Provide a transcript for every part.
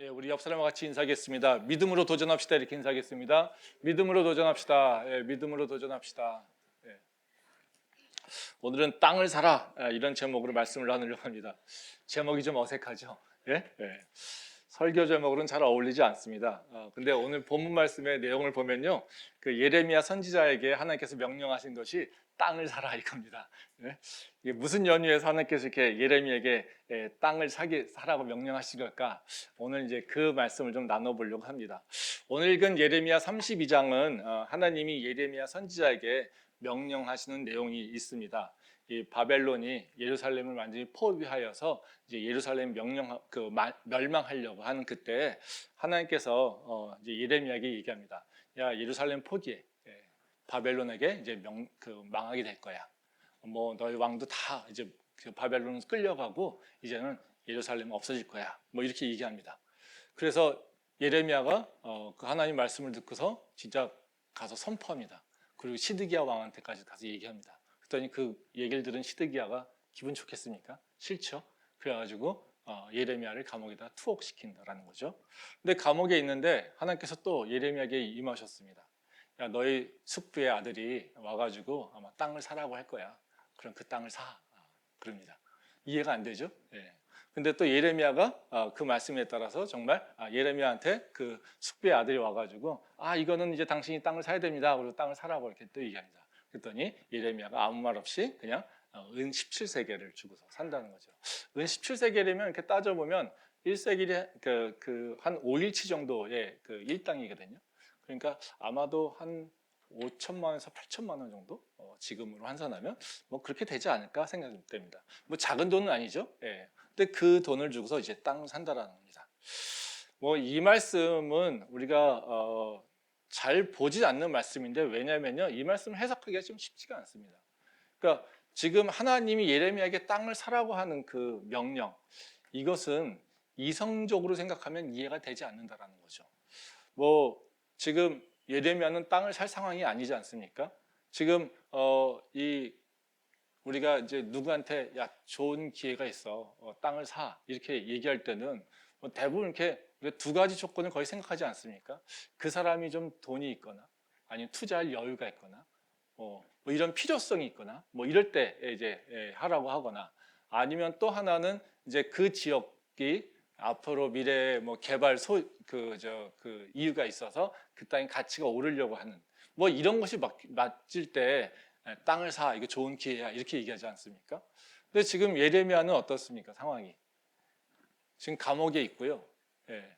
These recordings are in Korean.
예, 우리 옆 사람과 같이 인사하겠습니다. 믿음으로 도전합시다. 이렇게 인사하겠습니다. 믿음으로 도전합시다. 예, 믿음으로 도전합시다. 예. 오늘은 땅을 사라 이런 제목으로 말씀을 나누려고 합니다. 제목이 좀 어색하죠? 예? 예. 설교 제목으로는 잘 어울리지 않습니다. 근데 오늘 본문 말씀의 내용을 보면요, 그 예레미야 선지자에게 하나님께서 명령하신 것이 땅을 사라 이겁니다. 예? 이게 무슨 연유에서 하나님께서 이렇게 예레미야에게 땅을 사라고 명령하신 걸까? 오늘 이제 그 말씀을 좀 나눠보려고 합니다. 오늘 읽은 예레미야 32장은 하나님이 예레미야 선지자에게 명령하시는 내용이 있습니다. 이 바벨론이 예루살렘을 완전히 포위하여서 이제 예루살렘 멸망하려고 하는 그때 하나님께서 이제 예레미야에게 얘기합니다. 야, 예루살렘 포기해. 바벨론에게 이제 망하게 될 거야. 뭐 너희 왕도 다 이제 그 바벨론으로 끌려가고 이제는 예루살렘은 없어질 거야. 뭐 이렇게 얘기합니다. 그래서 예레미야가 그 하나님 말씀을 듣고서 진짜 가서 선포합니다. 그리고 시드기야 왕한테까지 가서 얘기합니다. 그랬더니 그 얘기를 들은 시드기야가 기분 좋겠습니까? 싫죠. 그래가지고 예레미야를 감옥에다 투옥시킨다라는 거죠. 근데 감옥에 있는데 하나님께서 또 예레미야에게 임하셨습니다. 야, 너희 숙부의 아들이 와가지고 아마 땅을 사라고 할 거야. 그럼 그 땅을 사. 그럽니다. 이해가 안 되죠? 예. 근데 또 예레미야가 그 말씀에 따라서 정말 예레미야한테 그 숙부의 아들이 와가지고 이거는 이제 당신이 땅을 사야 됩니다. 그리고 땅을 사라고 이렇게 또 얘기합니다. 그랬더니 예레미야가 아무 말 없이 그냥 은 17세겔을 주고서 산다는 거죠. 은 17세겔이면 이렇게 따져보면 1세겔이 한 5일치 정도의 그 일당이거든요. 그러니까 아마도 한 5천만 원에서 8천만 원 정도 지금으로 환산하면 뭐 그렇게 되지 않을까 생각됩니다. 뭐 작은 돈은 아니죠. 예. 근데 그 돈을 주고서 이제 땅을 산다라는 겁니다. 뭐 이 말씀은 우리가 잘 보지 않는 말씀인데 왜냐면요, 이 말씀을 해석하기가 좀 쉽지가 않습니다. 그러니까 지금 하나님이 예레미야에게 땅을 사라고 하는 그 명령, 이것은 이성적으로 생각하면 이해가 되지 않는다라는 거죠. 뭐 지금 예레미야는 땅을 살 상황이 아니지 않습니까? 지금 우리가 이제 누구한테 야, 좋은 기회가 있어, 땅을 사 이렇게 얘기할 때는 뭐 대부분 이렇게 두 가지 조건을 거의 생각하지 않습니까? 그 사람이 좀 돈이 있거나 아니면 투자할 여유가 있거나 뭐 이런 필요성이 있거나 뭐 이럴 때 이제 하라고 하거나 아니면 또 하나는 이제 그 지역이 앞으로 미래에 뭐 개발 그 이유가 있어서 그 땅의 가치가 오르려고 하는 뭐 이런 것이 맞을 때 땅을 사, 이거 좋은 기회야 이렇게 얘기하지 않습니까? 근데 지금 예레미야는 어떻습니까? 상황이 지금 감옥에 있고요. 예.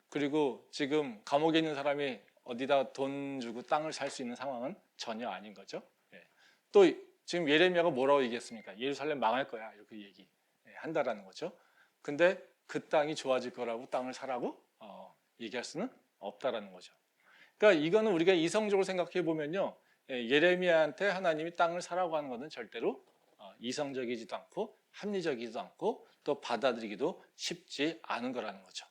그리고 지금 감옥에 있는 사람이 어디다 돈 주고 땅을 살 수 있는 상황은 전혀 아닌 거죠. 예. 또 지금 예레미야가 뭐라고 얘기했습니까? 예루살렘 망할 거야 이렇게 한다라는 거죠. 근데 그 땅이 좋아질 거라고 땅을 사라고 얘기할 수는 없다라는 거죠. 그러니까 이거는 우리가 이성적으로 생각해 보면요, 예레미야한테 하나님이 땅을 사라고 하는 것은 절대로 이성적이지도 않고 합리적이지도 않고 또 받아들이기도 쉽지 않은 거라는 거죠.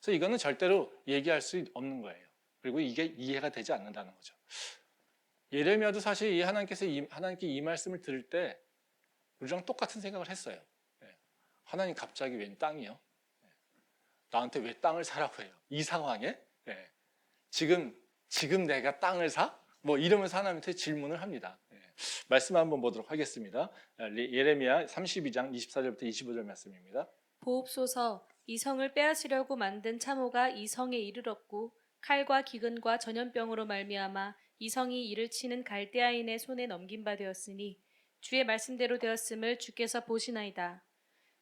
그래서 이거는 절대로 얘기할 수 없는 거예요. 그리고 이게 이해가 되지 않는다는 거죠. 예레미야도 사실 하나님께 이 말씀을 들을 때 우리랑 똑같은 생각을 했어요. 하나님 갑자기 웬 땅이요? 나한테 왜 땅을 사라고 해요? 이 상황에? 지금 내가 땅을 사? 뭐 이러면서 하나님한테 질문을 합니다. 말씀 한번 보도록 하겠습니다. 예레미야 32장 24절부터 25절 말씀입니다. 보옵소서, 이 성을 빼앗으려고 만든 참호가 이 성에 이르렀고 칼과 기근과 전염병으로 말미암아 이 성이 이를 치는 갈대아인의 손에 넘긴 바 되었으니 주의 말씀대로 되었음을 주께서 보시나이다.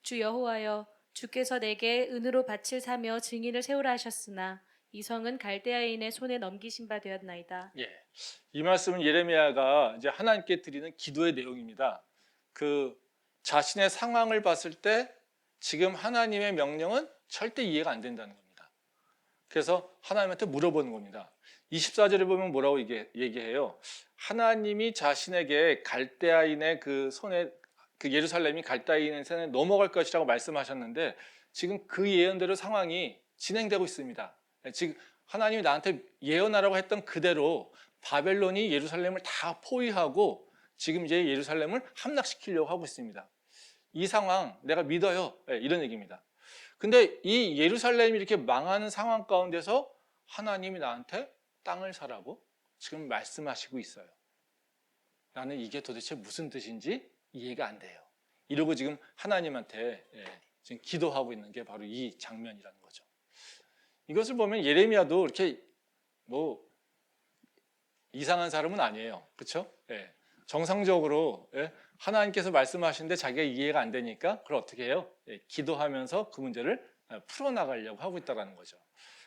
주 여호와여, 주께서 내게 은으로 밭을 사며 증인을 세우라 하셨으나 이 성은 갈대아인의 손에 넘기신 바 되었나이다. 예, 이 말씀은 예레미야가 이제 하나님께 드리는 기도의 내용입니다. 그 자신의 상황을 봤을 때 지금 하나님의 명령은 절대 이해가 안 된다는 겁니다. 그래서 하나님한테 물어보는 겁니다. 24절에 보면 뭐라고 얘기해요? 하나님이 자신에게 갈대아인의 그 손에, 그 예루살렘이 갈대아인의 손에 넘어갈 것이라고 말씀하셨는데 지금 그 예언대로 상황이 진행되고 있습니다. 지금 하나님이 나한테 예언하라고 했던 그대로 바벨론이 예루살렘을 다 포위하고 지금 이제 예루살렘을 함락시키려고 하고 있습니다. 이 상황 내가 믿어요. 이런 얘기입니다. 근데 이 예루살렘이 이렇게 망하는 상황 가운데서 하나님이 나한테 땅을 사라고 지금 말씀하시고 있어요. 나는 이게 도대체 무슨 뜻인지 이해가 안 돼요. 이러고 지금 하나님한테 지금 기도하고 있는 게 바로 이 장면이라는 거죠. 이것을 보면 예레미야도 이렇게 뭐 이상한 사람은 아니에요. 그렇죠? 정상적으로 하나님께서 말씀하시는데 자기가 이해가 안 되니까 그걸 어떻게 해요? 기도하면서 그 문제를 풀어나가려고 하고 있다는 거죠.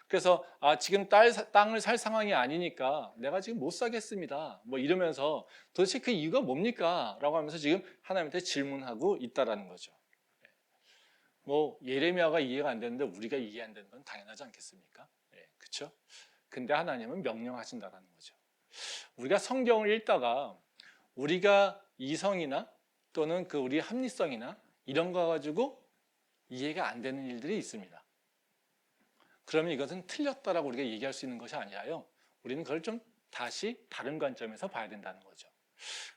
그래서 지금 땅을 살 상황이 아니니까 내가 지금 못 사겠습니다. 뭐 이러면서 도대체 그 이유가 뭡니까? 라고 하면서 지금 하나님한테 질문하고 있다는 거죠. 뭐 예레미야가 이해가 안 되는데 우리가 이해 안 되는 건 당연하지 않겠습니까? 그렇죠? 근데 하나님은 명령하신다는 거죠. 우리가 성경을 읽다가 우리가 이성이나 또는 그 우리 합리성이나 이런 거 가지고 이해가 안 되는 일들이 있습니다. 그러면 이것은 틀렸다라고 우리가 얘기할 수 있는 것이 아니라요. 우리는 그걸 좀 다시 다른 관점에서 봐야 된다는 거죠.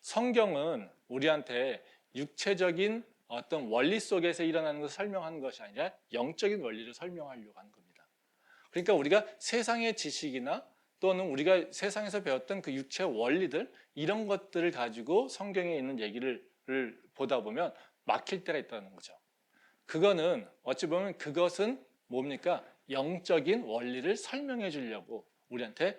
성경은 우리한테 육체적인 어떤 원리 속에서 일어나는 것을 설명하는 것이 아니라 영적인 원리를 설명하려고 하는 겁니다. 그러니까 우리가 세상의 지식이나 또는 우리가 세상에서 배웠던 그 육체 원리들 이런 것들을 가지고 성경에 있는 얘기를 보다 보면 막힐 때가 있다는 거죠. 그거는 어찌 보면 그것은 뭡니까? 영적인 원리를 설명해 주려고 우리한테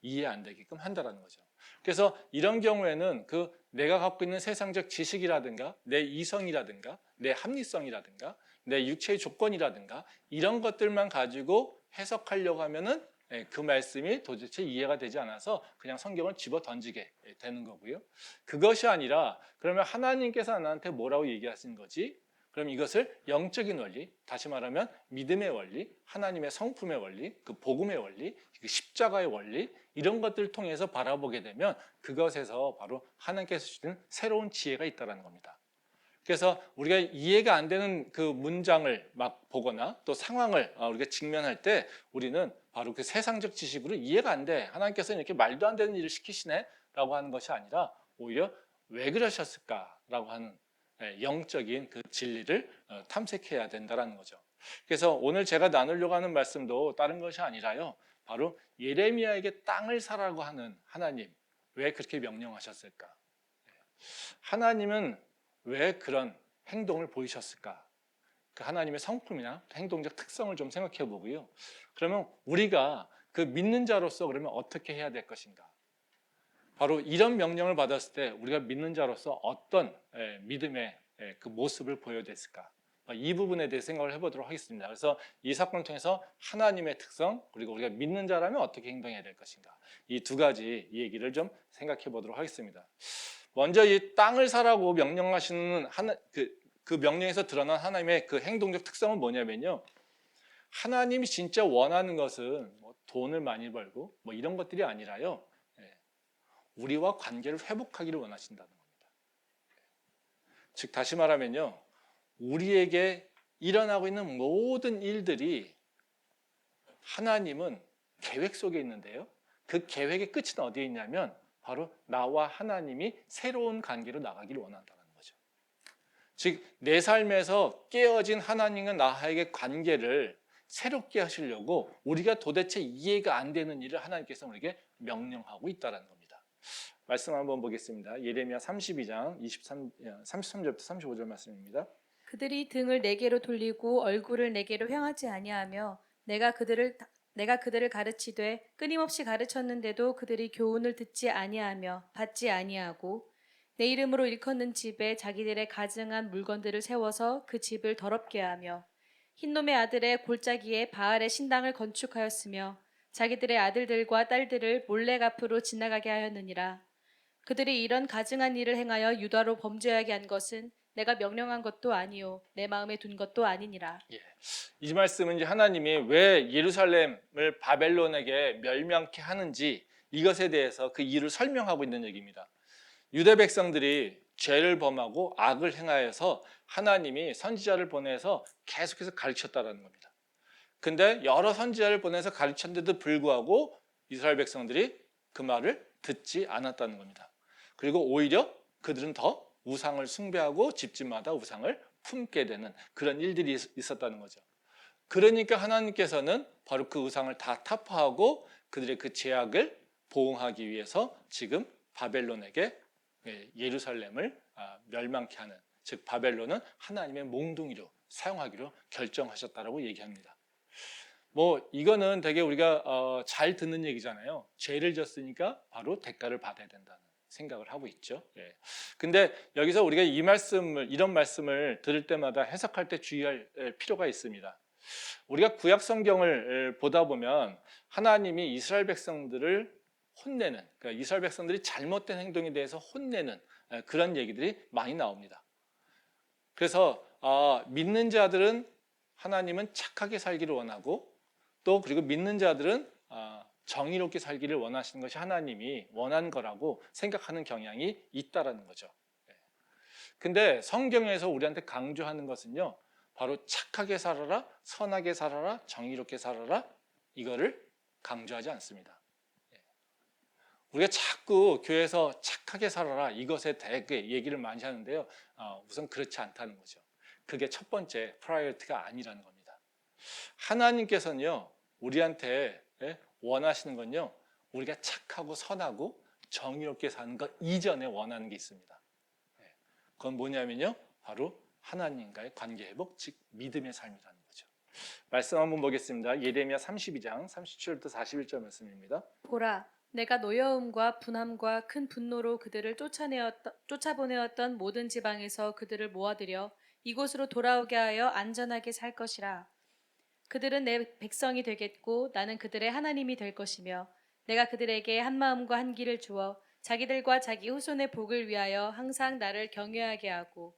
이해 안 되게끔 한다는 거죠. 그래서 이런 경우에는 그 내가 갖고 있는 세상적 지식이라든가 내 이성이라든가 내 합리성이라든가 내 육체의 조건이라든가 이런 것들만 가지고 해석하려고 하면은 그 말씀이 도대체 이해가 되지 않아서 그냥 성경을 집어 던지게 되는 거고요. 그것이 아니라 그러면 하나님께서 나한테 뭐라고 얘기하신 거지? 그럼 이것을 영적인 원리, 다시 말하면 믿음의 원리, 하나님의 성품의 원리, 그 복음의 원리, 그 십자가의 원리 이런 것들을 통해서 바라보게 되면 그것에서 바로 하나님께서 주시는 새로운 지혜가 있다는 겁니다. 그래서 우리가 이해가 안 되는 그 문장을 막 보거나 또 상황을 우리가 직면할 때 우리는 바로 그 세상적 지식으로 이해가 안 돼. 하나님께서는 이렇게 말도 안 되는 일을 시키시네 라고 하는 것이 아니라 오히려 왜 그러셨을까라고 하는 영적인 그 진리를 탐색해야 된다는 거죠. 그래서 오늘 제가 나누려고 하는 말씀도 다른 것이 아니라요. 바로 예레미야에게 땅을 사라고 하는 하나님 왜 그렇게 명령하셨을까? 하나님은 왜 그런 행동을 보이셨을까? 그 하나님의 성품이나 행동적 특성을 좀 생각해 보고요. 그러면 우리가 그 믿는 자로서 그러면 어떻게 해야 될 것인가? 바로 이런 명령을 받았을 때 우리가 믿는 자로서 어떤 믿음의 그 모습을 보여야 됐을까? 이 부분에 대해 생각을 해보도록 하겠습니다. 그래서 이 사건을 통해서 하나님의 특성 그리고 우리가 믿는 자라면 어떻게 행동해야 될 것인가? 이 두 가지 얘기를 좀 생각해 보도록 하겠습니다. 먼저 이 땅을 사라고 명령하시는 그 명령에서 드러난 하나님의 그 행동적 특성은 뭐냐면요. 하나님이 진짜 원하는 것은 뭐 돈을 많이 벌고 뭐 이런 것들이 아니라요. 우리와 관계를 회복하기를 원하신다는 겁니다. 즉 다시 말하면요. 우리에게 일어나고 있는 모든 일들이 하나님은 계획 속에 있는데요. 그 계획의 끝은 어디에 있냐면 바로 나와 하나님이 새로운 관계로 나가기를 원한다는 거죠. 즉 내 삶에서 깨어진 하나님과 나와의 관계를 새롭게 하시려고 우리가 도대체 이해가 안 되는 일을 하나님께서 우리에게 명령하고 있다는 겁니다. 말씀 한번 보겠습니다. 예레미야 32장 33절부터 35절 말씀입니다. 그들이 등을 내게로 돌리고 얼굴을 내게로 향하지 아니하며 내가 그들을 가르치되 끊임없이 가르쳤는데도 그들이 교훈을 듣지 아니하며 받지 아니하고 내 이름으로 일컫는 집에 자기들의 가증한 물건들을 세워서 그 집을 더럽게 하며 흰놈의 아들의 골짜기에 바알의 신당을 건축하였으며 자기들의 아들들과 딸들을 몰래 앞으로 지나가게 하였느니라. 그들이 이런 가증한 일을 행하여 유다로 범죄하게 한 것은 내가 명령한 것도 아니요 내 마음에 둔 것도 아니니라. 이 말씀은 이제 하나님이 왜 예루살렘을 바벨론에게 멸망케 하는지 이것에 대해서 그 이유를 설명하고 있는 얘기입니다. 유대 백성들이 죄를 범하고 악을 행하여서 하나님이 선지자를 보내서 계속해서 가르쳤다는 겁니다. 근데 여러 선지자를 보내서 가르쳤는데도 불구하고 이스라엘 백성들이 그 말을 듣지 않았다는 겁니다. 그리고 오히려 그들은 더 우상을 숭배하고 집집마다 우상을 품게 되는 그런 일들이 있었다는 거죠. 그러니까 하나님께서는 바로 그 우상을 다 타파하고 그들의 그 죄악을 보응하기 위해서 지금 바벨론에게 예루살렘을 멸망케 하는, 즉 바벨론은 하나님의 몽둥이로 사용하기로 결정하셨다라고 얘기합니다. 뭐 이거는 되게 우리가 잘 듣는 얘기잖아요. 죄를 졌으니까 바로 대가를 받아야 된다는 생각을 하고 있죠. 예. 근데 여기서 우리가 이런 말씀을 들을 때마다 해석할 때 주의할 필요가 있습니다. 우리가 구약 성경을 보다 보면 하나님이 이스라엘 백성들을 혼내는, 그러니까 이스라엘 백성들이 잘못된 행동에 대해서 혼내는 그런 얘기들이 많이 나옵니다. 그래서 믿는 자들은 하나님은 착하게 살기를 원하고, 또 그리고 믿는 자들은 정의롭게 살기를 원하시는 것이 하나님이 원한 거라고 생각하는 경향이 있다라는 거죠. 근데 성경에서 우리한테 강조하는 것은요, 바로 착하게 살아라, 선하게 살아라, 정의롭게 살아라, 이거를 강조하지 않습니다. 우리가 자꾸 교회에서 착하게 살아라 이것에 대해 얘기를 많이 하는데요, 우선 그렇지 않다는 거죠. 그게 첫 번째 프라이어티가 아니라는 겁니다. 하나님께서는요, 우리한테 원하시는 건요, 우리가 착하고 선하고 정의롭게 사는 것 이전에 원하는 게 있습니다. 그건 뭐냐면요, 바로 하나님과의 관계 회복, 즉 믿음의 삶이라는 거죠. 말씀 한번 보겠습니다. 예레미야 32장 37절부터 41절 말씀입니다. 보라, 내가 노여움과 분함과 큰 분노로 그들을 쫓아보내었던 모든 지방에서 그들을 모아들여 이곳으로 돌아오게 하여 안전하게 살 것이라. 그들은 내 백성이 되겠고 나는 그들의 하나님이 될 것이며, 내가 그들에게 한 마음과 한 길을 주어 자기들과 자기 후손의 복을 위하여 항상 나를 경외하게 하고,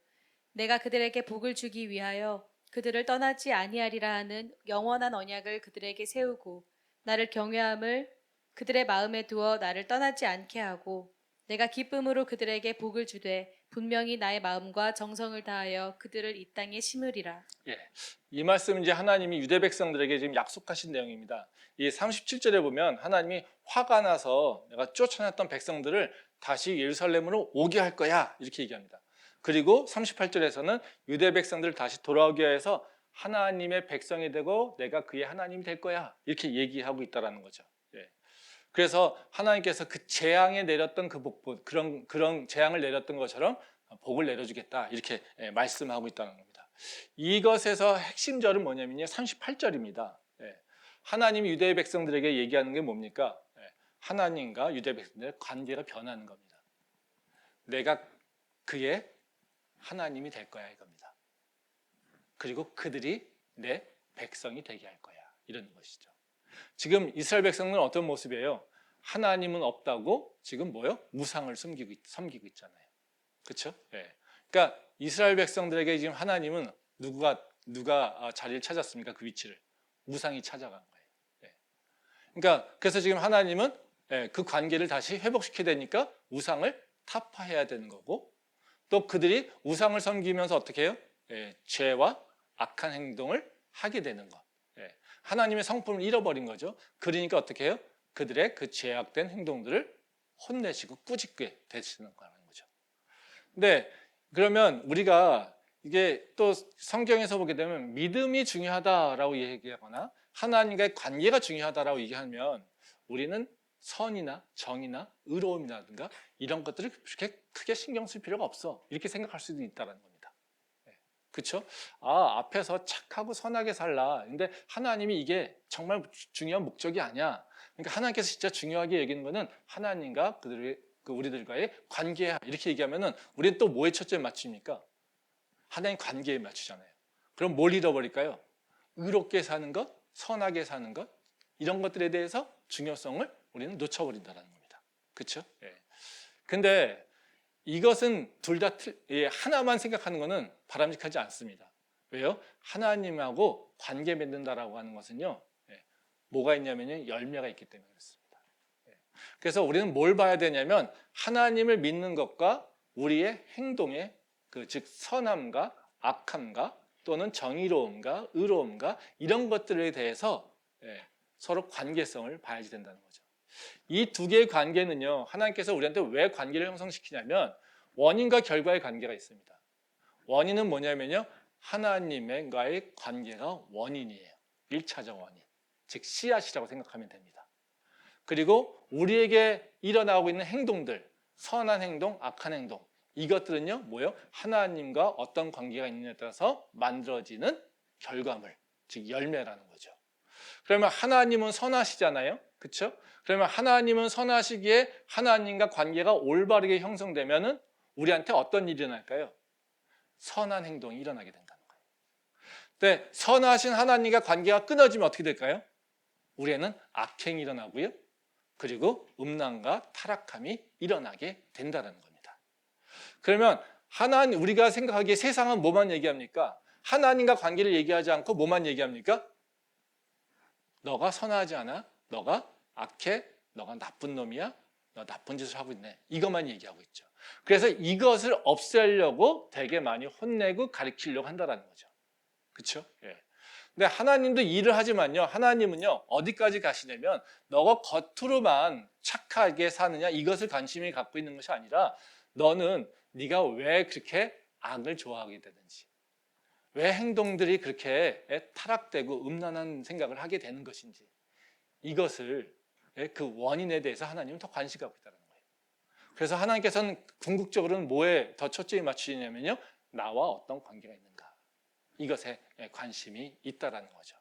내가 그들에게 복을 주기 위하여 그들을 떠나지 아니하리라 하는 영원한 언약을 그들에게 세우고, 나를 경외함을 그들의 마음에 두어 나를 떠나지 않게 하고, 내가 기쁨으로 그들에게 복을 주되 분명히 나의 마음과 정성을 다하여 그들을 이 땅에 심으리라. 예, 이 말씀은 이제 하나님이 유대 백성들에게 지금 약속하신 내용입니다. 이 37절에 보면 하나님이 화가 나서 내가 쫓아냈던 백성들을 다시 예루살렘으로 오게 할 거야 이렇게 얘기합니다. 그리고 38절에서는 유대 백성들을 다시 돌아오게 해서 하나님의 백성이 되고 내가 그의 하나님이 될 거야 이렇게 얘기하고 있다는 거죠. 예. 그래서 하나님께서 그 재앙에 내렸던 그 복, 그런 재앙을 내렸던 것처럼 복을 내려주겠다 이렇게 말씀하고 있다는 겁니다. 이것에서 핵심절은 뭐냐면요, 38절입니다. 하나님이 유대 백성들에게 얘기하는 게 뭡니까? 하나님과 유대 백성들의 관계가 변하는 겁니다. 내가 그의 하나님이 될 거야 이겁니다. 그리고 그들이 내 백성이 되게 할 거야 이런 것이죠. 지금 이스라엘 백성은 어떤 모습이에요? 하나님은 없다고 지금 우상을 섬기고 있잖아요. 그렇죠? 그러니까 이스라엘 백성들에게 지금 하나님은 누가 자리를 찾았습니까? 그 위치를 우상이 찾아간 거예요. 그러니까 그래서 지금 하나님은 그 관계를 다시 회복시켜야 되니까 우상을 타파해야 되는 거고, 또 그들이 우상을 섬기면서 어떻게 해요? 죄와 악한 행동을 하게 되는 것. 하나님의 성품을 잃어버린 거죠. 그러니까 어떻게 해요? 그들의 그 죄악된 행동들을 혼내시고 꾸짖게 되시는 거라는 거죠. 근데 그러면 우리가 이게 또 성경에서 보게 되면 믿음이 중요하다라고 얘기하거나 하나님과의 관계가 중요하다라고 얘기하면 우리는 선이나 정의나 의로움이라든가 이런 것들을 그렇게 크게 신경 쓸 필요가 없어 이렇게 생각할 수도 있다는 겁니다. 그렇죠? 앞에서 착하고 선하게 살라. 근데 하나님이 이게 정말 중요한 목적이 아니야. 그러니까 하나님께서 진짜 중요하게 여기는 거는 하나님과 우리들과의 관계야. 이렇게 얘기하면은 우리는 또 뭐에 초점을 맞춥니까? 하나님 관계에 맞추잖아요. 그럼 뭘 잃어버릴까요? 의롭게 사는 것, 선하게 사는 것, 이런 것들에 대해서 중요성을 우리는 놓쳐버린다는 겁니다. 그렇죠? 근데 이것은 둘 다 하나만 생각하는 것은 바람직하지 않습니다. 왜요? 하나님하고 관계 맺는다라고 하는 것은요, 뭐가 있냐면요, 열매가 있기 때문에 그렇습니다. 그래서 우리는 뭘 봐야 되냐면 하나님을 믿는 것과 우리의 행동의 즉 선함과 악함과 또는 정의로움과 의로움과 이런 것들에 대해서 서로 관계성을 봐야지 된다는 거죠. 이 두 개의 관계는요, 하나님께서 우리한테 왜 관계를 형성시키냐면 원인과 결과의 관계가 있습니다. 원인은 뭐냐면요, 하나님과의 관계가 원인이에요. 1차적 원인, 즉 씨앗이라고 생각하면 됩니다. 그리고 우리에게 일어나고 있는 행동들, 선한 행동, 악한 행동, 이것들은요 뭐예요? 하나님과 어떤 관계가 있느냐에 따라서 만들어지는 결과물, 즉 열매라는 거죠. 그러면 하나님은 선하시잖아요, 그렇죠? 그러면 하나님은 선하시기에 하나님과 관계가 올바르게 형성되면은 우리한테 어떤 일이 일어날까요? 선한 행동이 일어나게 된다는 거예요. 근데 선하신 하나님과 관계가 끊어지면 어떻게 될까요? 우리에는 악행이 일어나고요, 그리고 음란과 타락함이 일어나게 된다는 겁니다. 그러면 하나님, 우리가 생각하기에 세상은 뭐만 얘기합니까? 하나님과 관계를 얘기하지 않고 뭐만 얘기합니까? 너가 선하지 않아? 너가 악해? 너가 나쁜 놈이야? 너 나쁜 짓을 하고 있네. 이것만 얘기하고 있죠. 그래서 이것을 없애려고 되게 많이 혼내고 가르치려고 한다는 거죠. 그렇죠? 예. 근데 하나님도 일을 하지만요, 하나님은요 어디까지 가시냐면 너가 겉으로만 착하게 사느냐 이것을 관심이 갖고 있는 것이 아니라 너는 네가 왜 그렇게 악을 좋아하게 되는지, 왜 행동들이 그렇게 타락되고 음란한 생각을 하게 되는 것인지, 이것을 그 원인에 대해서 하나님은 더 관심 갖고 있다는 거예요. 그래서 하나님께서는 궁극적으로는 뭐에 더 초점이 맞추시냐면요, 나와 어떤 관계가 있는가, 이것에 관심이 있다라는 거죠.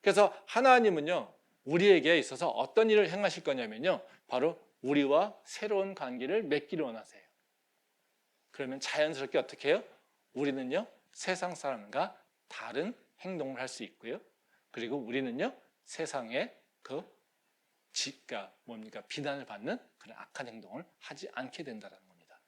그래서 하나님은요 우리에게 있어서 어떤 일을 행하실 거냐면요, 바로 우리와 새로운 관계를 맺기를 원하세요. 그러면 자연스럽게 어떻게 해요? 우리는요 세상 사람과 다른 행동을 할 수 있고요, 그리고 우리는요 세상에 그 비난을 받는 그런 악한 행동을 하지 않게 된다는 겁니다.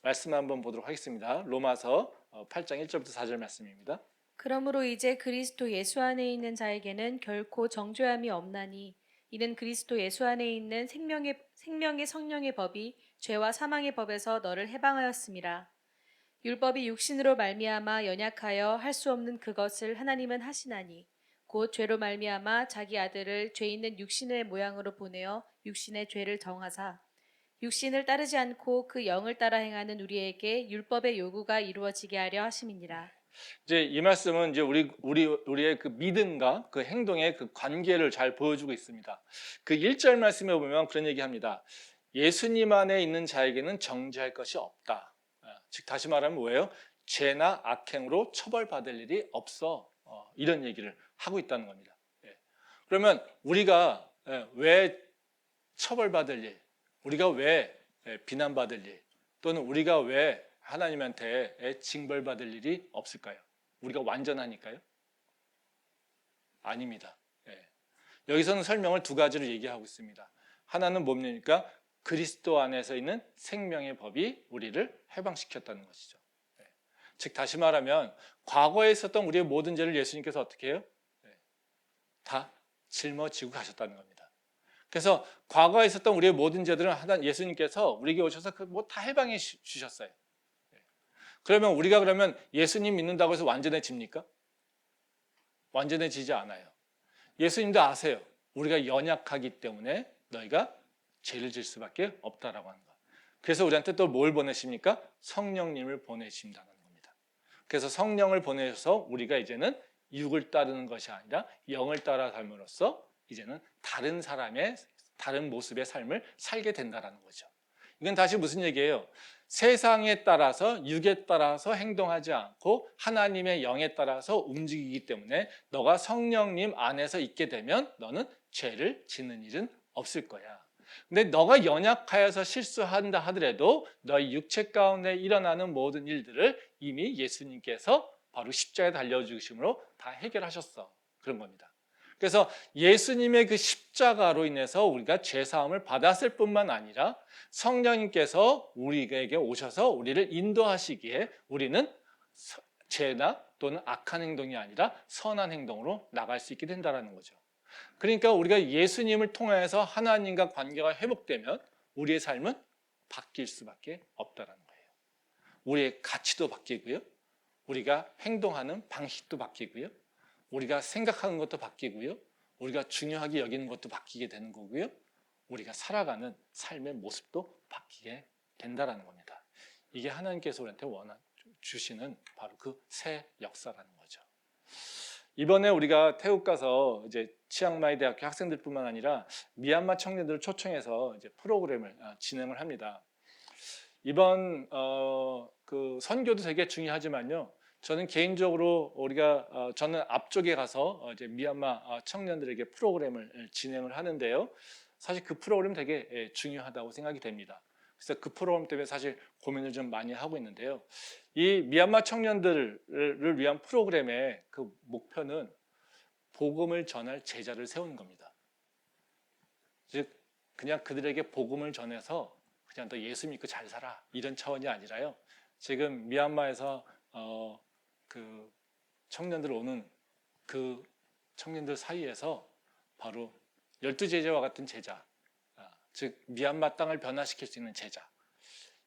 말씀 한번 보도록 하겠습니다. 로마서 8장 1절부터 4절 말씀입니다. 그러므로 이제 그리스도 예수 안에 있는 자에게는 결코 정죄함이 없나니 이는 그리스도 예수 안에 있는 생명의 성령의 법이 죄와 사망의 법에서 너를 해방하였음이라. 율법이 육신으로 말미암아 연약하여 할 수 없는 그것을 하나님은 하시나니 곧 죄로 말미암아 자기 아들을 죄 있는 육신의 모양으로 보내어 육신의 죄를 정하사 육신을 따르지 않고 그 영을 따라 행하는 우리에게 율법의 요구가 이루어지게 하려 하심이니라. 이제 이 말씀은 이제 우리의 그 믿음과 그 행동의 그 관계를 잘 보여주고 있습니다. 그 1절 말씀에 보면 그런 얘기합니다. 예수님 안에 있는 자에게는 정죄할 것이 없다. 즉 다시 말하면 뭐예요? 죄나 악행으로 처벌받을 일이 없어. 이런 얘기를 하고 있다는 겁니다. 그러면 우리가 왜 처벌받을 일, 우리가 왜 비난받을 일, 또는 우리가 왜 하나님한테 징벌받을 일이 없을까요? 우리가 완전하니까요? 아닙니다. 여기서는 설명을 두 가지로 얘기하고 있습니다. 하나는 뭡니까? 그리스도 안에서 있는 생명의 법이 우리를 해방시켰다는 것이죠. 즉 다시 말하면 과거에 있었던 우리의 모든 죄를 예수님께서 어떻게 해요? 다 짊어지고 가셨다는 겁니다. 그래서 과거에 있었던 우리의 모든 죄들은 예수님께서 우리에게 오셔서 뭐 다 해방해 주셨어요. 그러면 우리가 예수님 믿는다고 해서 완전해집니까? 완전해지지 않아요. 예수님도 아세요. 우리가 연약하기 때문에 너희가 죄를 질 수밖에 없다라고 하는 거. 그래서 우리한테 또 뭘 보내십니까? 성령님을 보내신다는 겁니다. 그래서 성령을 보내셔서 우리가 이제는 육을 따르는 것이 아니라 영을 따라 삶으로써 이제는 다른 모습의 삶을 살게 된다는 거죠. 이건 다시 무슨 얘기예요? 세상에 따라서 육에 따라서 행동하지 않고 하나님의 영에 따라서 움직이기 때문에 너가 성령님 안에서 있게 되면 너는 죄를 짓는 일은 없을 거야. 근데 너가 연약하여서 실수한다 하더라도 너희 육체 가운데 일어나는 모든 일들을 이미 예수님께서 바로 십자가에 달려주심으로 다 해결하셨어. 그런 겁니다. 그래서 예수님의 그 십자가로 인해서 우리가 죄사함을 받았을 뿐만 아니라 성령님께서 우리에게 오셔서 우리를 인도하시기에 우리는 죄나 또는 악한 행동이 아니라 선한 행동으로 나갈 수 있게 된다는 거죠. 그러니까 우리가 예수님을 통해서 하나님과 관계가 회복되면 우리의 삶은 바뀔 수밖에 없다는 거예요. 우리의 가치도 바뀌고요, 우리가 행동하는 방식도 바뀌고요, 우리가 생각하는 것도 바뀌고요, 우리가 중요하게 여기는 것도 바뀌게 되는 거고요, 우리가 살아가는 삶의 모습도 바뀌게 된다는 겁니다. 이게 하나님께서 우리한테 주시는 바로 그 새 역사라는 거죠. 이번에 우리가 태국 가서 이제 치앙마이 대학교 학생들뿐만 아니라 미얀마 청년들을 초청해서 이제 프로그램을 진행을 합니다. 이번 그 선교도 되게 중요하지만요. 저는 개인적으로 저는 앞쪽에 가서 이제 미얀마 청년들에게 프로그램을 진행을 하는데요. 사실 그 프로그램 되게 중요하다고 생각이 됩니다. 그래서 그 프로그램 때문에 사실 고민을 좀 많이 하고 있는데요. 이 미얀마 청년들을 위한 프로그램의 그 목표는 복음을 전할 제자를 세우는 겁니다. 즉 그냥 그들에게 복음을 전해서 그냥 너 예수 믿고 잘 살아 이런 차원이 아니라요. 지금 미얀마에서 그 청년들 오는 그 청년들 사이에서 바로 12제자와 같은 제자, 즉 미얀마 땅을 변화시킬 수 있는 제자,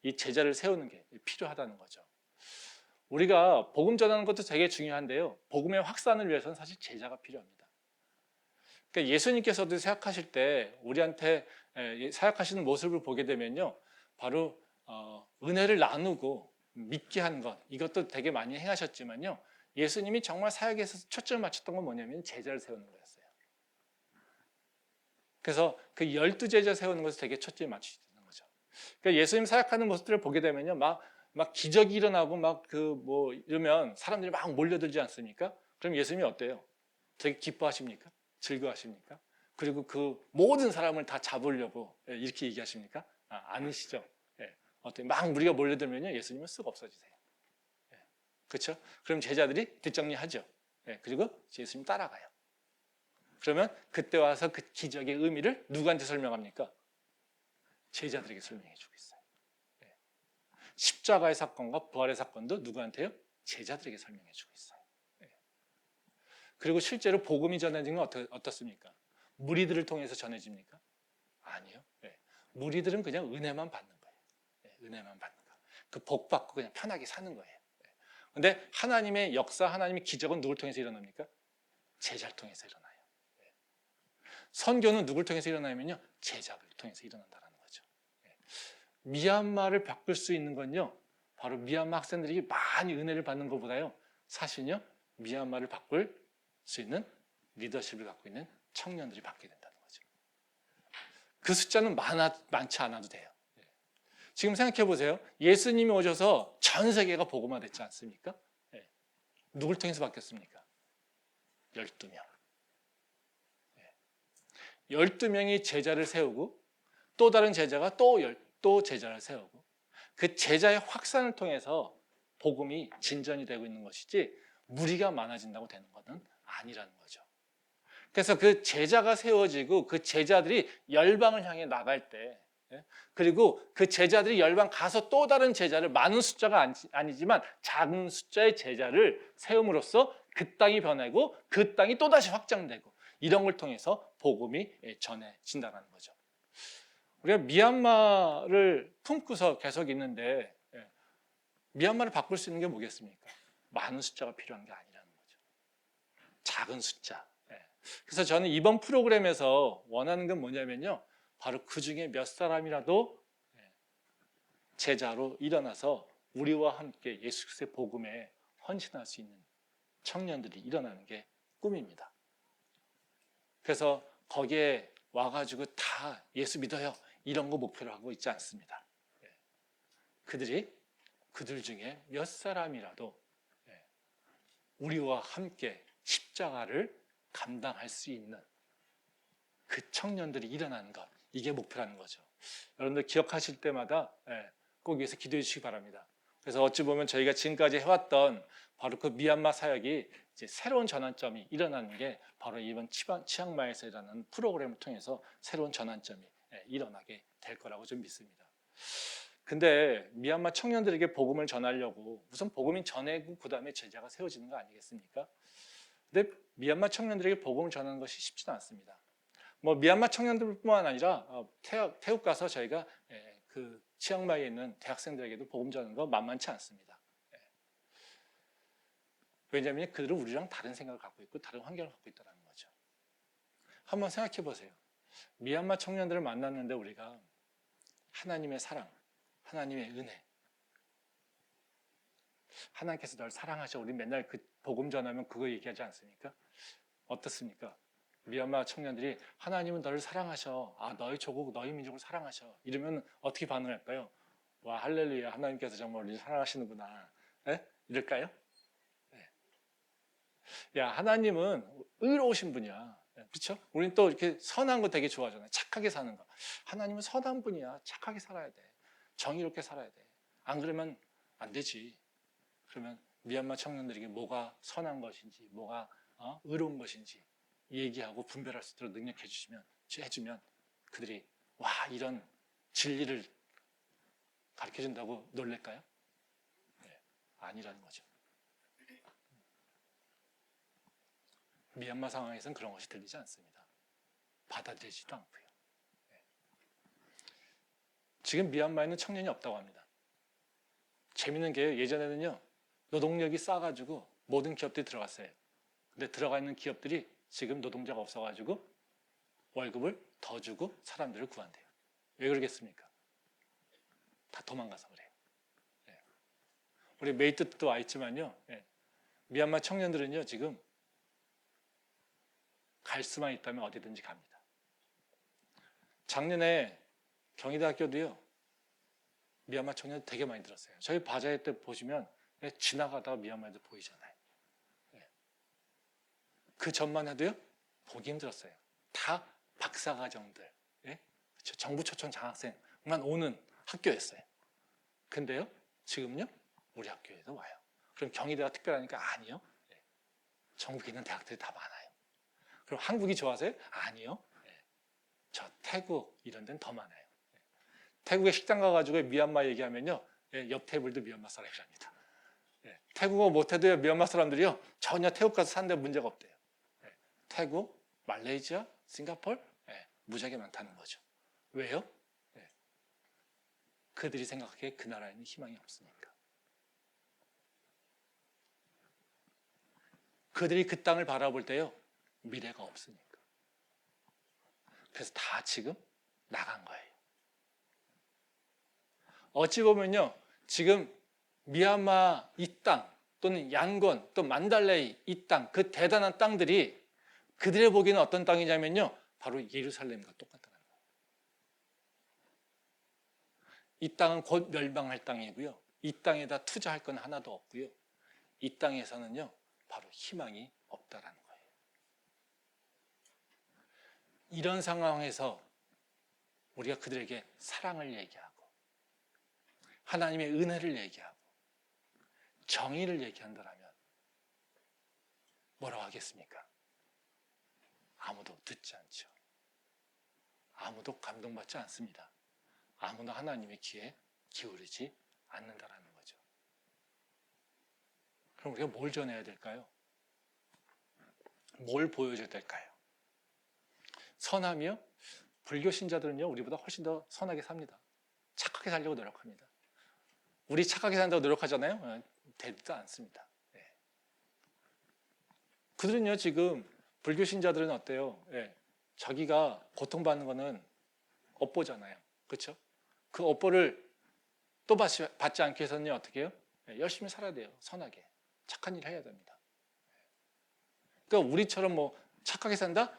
이 제자를 세우는 게 필요하다는 거죠. 우리가 복음 전하는 것도 되게 중요한데요. 복음의 확산을 위해서는 사실 제자가 필요합니다. 그러니까 예수님께서도 사역하실 때 우리한테 사역하시는 모습을 보게 되면요. 바로 은혜를 나누고 믿게 하는 것, 이것도 되게 많이 행하셨지만요. 예수님이 정말 사역에서 초점을 맞췄던 건 뭐냐면 제자를 세우는 거였어요. 그래서 그 12제자 세우는 것을 되게 초점을 맞추시는 거죠. 그러니까 예수님 사역하는 모습들을 보게 되면요. 막 기적이 일어나고 이러면 사람들이 막 몰려들지 않습니까? 그럼 예수님이 어때요? 되게 기뻐하십니까? 즐거워하십니까? 그리고 그 모든 사람을 다 잡으려고 이렇게 얘기하십니까? 아니시죠? 어때? 막 무리가 몰려들면요. 예수님은 쓱 없어지세요. 그렇죠? 그럼 제자들이 뒷정리하죠. 그리고 예수님 따라가요. 그러면 그때 와서 그 기적의 의미를 누구한테 설명합니까? 제자들에게 설명해 주고 있어요. 십자가의 사건과 부활의 사건도 누구한테요? 제자들에게 설명해 주고 있어요. 그리고 실제로 복음이 전해진 건 어떻습니까? 무리들을 통해서 전해집니까? 아니요. 무리들은 그냥 은혜만 받는 거예요. 은혜만 받는 거. 그 복 받고 그냥 편하게 사는 거예요. 그런데 하나님의 역사, 하나님의 기적은 누굴 통해서 일어납니까? 제자를 통해서 일어나요. 선교는 누굴 통해서 일어나냐면요. 제자를 통해서 일어난다는 거죠. 미얀마를 바꿀 수 있는 건요. 바로 미얀마 학생들이 많이 은혜를 받는 것보다요. 사실은요. 미얀마를 바꿀 수 있는 리더십을 갖고 있는 청년들이 받게 된다는 거죠. 그 숫자는 많지 않아도 돼요. 지금 생각해 보세요. 예수님이 오셔서 전 세계가 복음화 됐지 않습니까? 누굴 통해서 바뀌었습니까? 12명. 12명이 제자를 세우고 또 다른 제자가 또 제자를 세우고 그 제자의 확산을 통해서 복음이 진전이 되고 있는 것이지 무리가 많아진다고 되는 것은 아니라는 거죠. 그래서 그 제자가 세워지고 그 제자들이 열방을 향해 나갈 때 그리고 그 제자들이 열방 가서 또 다른 제자를 많은 숫자가 아니지만 작은 숫자의 제자를 세움으로써 그 땅이 변하고 그 땅이 또다시 확장되고 이런 걸 통해서 복음이 전해진다는 거죠. 우리가 미얀마를 품고서 계속 있는데 미얀마를 바꿀 수 있는 게 뭐겠습니까? 많은 숫자가 필요한 게 아니라는 거죠. 작은 숫자. 그래서 저는 이번 프로그램에서 원하는 건 뭐냐면요. 바로 그 중에 몇 사람이라도 제자로 일어나서 우리와 함께 예수 그리스도의 복음에 헌신할 수 있는 청년들이 일어나는 게 꿈입니다. 그래서 거기에 와가지고 다 예수 믿어요. 이런 거 목표로 하고 있지 않습니다. 그들 중에 몇 사람이라도 우리와 함께 십자가를 감당할 수 있는 그 청년들이 일어나는 것, 이게 목표라는 거죠. 여러분들 기억하실 때마다 꼭 위해서 기도해 주시기 바랍니다. 그래서 어찌 보면 저희가 지금까지 해왔던 바로 그 미얀마 사역이 이제 새로운 전환점이 일어나는 게 바로 이번 치앙마이에서 일어나는 프로그램을 통해서 새로운 전환점이 일어나게 될 거라고 좀 믿습니다. 근데 미얀마 청년들에게 복음을 전하려고 우선 복음이 전해고 그 다음에 제자가 세워지는 거 아니겠습니까? 근데 미얀마 청년들에게 복음을 전하는 것이 쉽지는 않습니다. 미얀마 청년들뿐만 아니라 태국 가서 저희가 그 치앙마이에 있는 대학생들에게도 복음 전하는 거 만만치 않습니다. 왜냐하면 그들은 우리랑 다른 생각을 갖고 있고 다른 환경을 갖고 있다는 거죠. 한번 생각해 보세요. 미얀마 청년들을 만났는데 우리가 하나님의 사랑, 하나님의 은혜, 하나님께서 널 사랑하셔. 우리 맨날 그 복음 전하면 그거 얘기하지 않습니까? 어떻습니까? 미얀마 청년들이 하나님은 너를 사랑하셔. 너희 조국, 너희 민족을 사랑하셔. 이러면 어떻게 반응할까요? 와, 할렐루야. 하나님께서 정말 우리를 사랑하시는구나. 에? 이럴까요? 네. 야, 하나님은 의로우신 분이야. 그렇죠? 우리는 또 이렇게 선한 거 되게 좋아하잖아요. 착하게 사는 거. 하나님은 선한 분이야. 착하게 살아야 돼. 정의롭게 살아야 돼. 안 그러면 안 되지. 그러면 미얀마 청년들에게 뭐가 선한 것인지, 뭐가 의로운 것인지 얘기하고 분별할 수 있도록 해주면 그들이 와, 이런 진리를 가르쳐준다고 놀랄까요? 네, 아니라는 거죠. 미얀마 상황에서는 그런 것이 들리지 않습니다. 받아들이지도 않고요. 네. 지금 미얀마에는 청년이 없다고 합니다. 재밌는 게 예전에는요, 노동력이 싸가지고 모든 기업들이 들어갔어요. 근데 들어가 있는 기업들이 지금 노동자가 없어가지고 월급을 더 주고 사람들을 구한대요. 왜 그러겠습니까? 다 도망가서 그래요. 네. 우리 메이트도 와 있지만요, 네. 미얀마 청년들은요, 지금 갈 수만 있다면 어디든지 갑니다. 작년에 경희대학교도요, 미얀마 청년 되게 많이 들었어요. 저희 바자회 때 보시면 지나가다가 미얀마에도 보이잖아요. 네. 그 전만 해도요, 보기 힘들었어요. 다 박사과정들, 예? 그렇죠? 정부 초청 장학생만 오는 학교였어요. 근데요, 지금요, 우리 학교에도 와요. 그럼 경희대가 특별하니까 아니요. 네. 전국에 있는 대학들이 다 많아요. 그럼 한국이 좋아서요? 아니요. 네. 저 태국 이런 데는 더 많아요. 네. 태국에 식당 가가지고 미얀마 얘기하면요, 네, 옆 테이블도 미얀마 사람이랍니다. 네. 태국어 못해도 미얀마 사람들이요, 전혀 태국 가서 사는데 문제가 없대요. 네. 태국, 말레이시아, 싱가포르, 네. 무지하게 많다는 거죠. 왜요? 네. 그들이 생각하기에 그 나라에는 희망이 없으니까. 그들이 그 땅을 바라볼 때요, 미래가 없으니까. 그래서 다 지금 나간 거예요. 어찌 보면요, 지금 미얀마 이 땅, 또는 양곤, 또 만달레이 이 땅, 그 대단한 땅들이 그들의 보기에는 어떤 땅이냐면요, 바로 예루살렘과 똑같다는 거예요. 이 땅은 곧 멸망할 땅이고요, 이 땅에다 투자할 건 하나도 없고요, 이 땅에서는요, 바로 희망이 없다라는 거예요. 이런 상황에서 우리가 그들에게 사랑을 얘기하고 하나님의 은혜를 얘기하고 정의를 얘기한다면 뭐라고 하겠습니까? 아무도 듣지 않죠. 아무도 감동받지 않습니다. 아무도 하나님의 귀에 기울이지 않는다라는 거죠. 그럼 우리가 뭘 전해야 될까요? 뭘 보여줘야 될까요? 선함이요? 불교 신자들은요, 우리보다 훨씬 더 선하게 삽니다. 착하게 살려고 노력합니다. 우리 착하게 산다고 노력하잖아요? 되지도 않습니다. 네. 그들은요, 지금 불교 신자들은 어때요? 네. 자기가 고통받는 거는 업보잖아요. 그렇죠? 그 업보를 또 받지 않기 위해서는 어떻게 해요? 네. 열심히 살아야 돼요. 선하게. 착한 일 해야 됩니다. 그러니까 우리처럼 뭐 착하게 산다?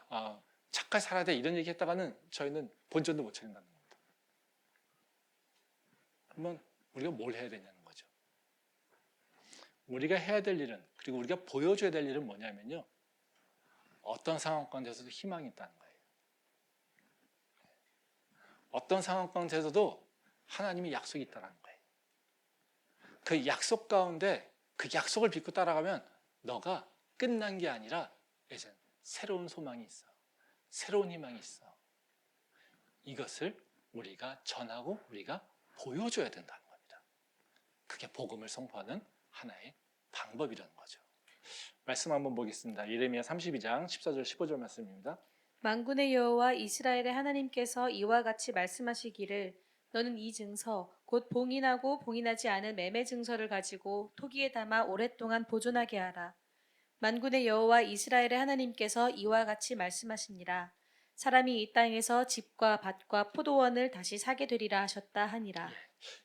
착하게 살아야 돼. 이런 얘기 했다가는 저희는 본전도 못 차린다는 겁니다. 그러면 우리가 뭘 해야 되냐는 거죠. 우리가 해야 될 일은, 그리고 우리가 보여줘야 될 일은 뭐냐면요, 어떤 상황 가운데서도 희망이 있다는 거예요. 어떤 상황 가운데서도 하나님이 약속이 있다는 거예요. 그 약속 가운데 그 약속을 믿고 따라가면 너가 끝난 게 아니라 이제 새로운 소망이 있어. 새로운 희망이 있어. 이것을 우리가 전하고 우리가 보여줘야 된다는 겁니다. 그게 복음을 선포하는 하나의 방법이라는 거죠. 말씀 한번 보겠습니다. 예레미야 32장 14절 15절 말씀입니다. 만군의 여호와 이스라엘의 하나님께서 이와 같이 말씀하시기를 너는 이 증서 곧 봉인하고 봉인하지 않은 매매 증서를 가지고 토기에 담아 오랫동안 보존하게 하라. 만군의 여호와 이스라엘의 하나님께서 이와 같이 말씀하시니라. 사람이 이 땅에서 집과 밭과 포도원을 다시 사게 되리라 하셨다 하니라.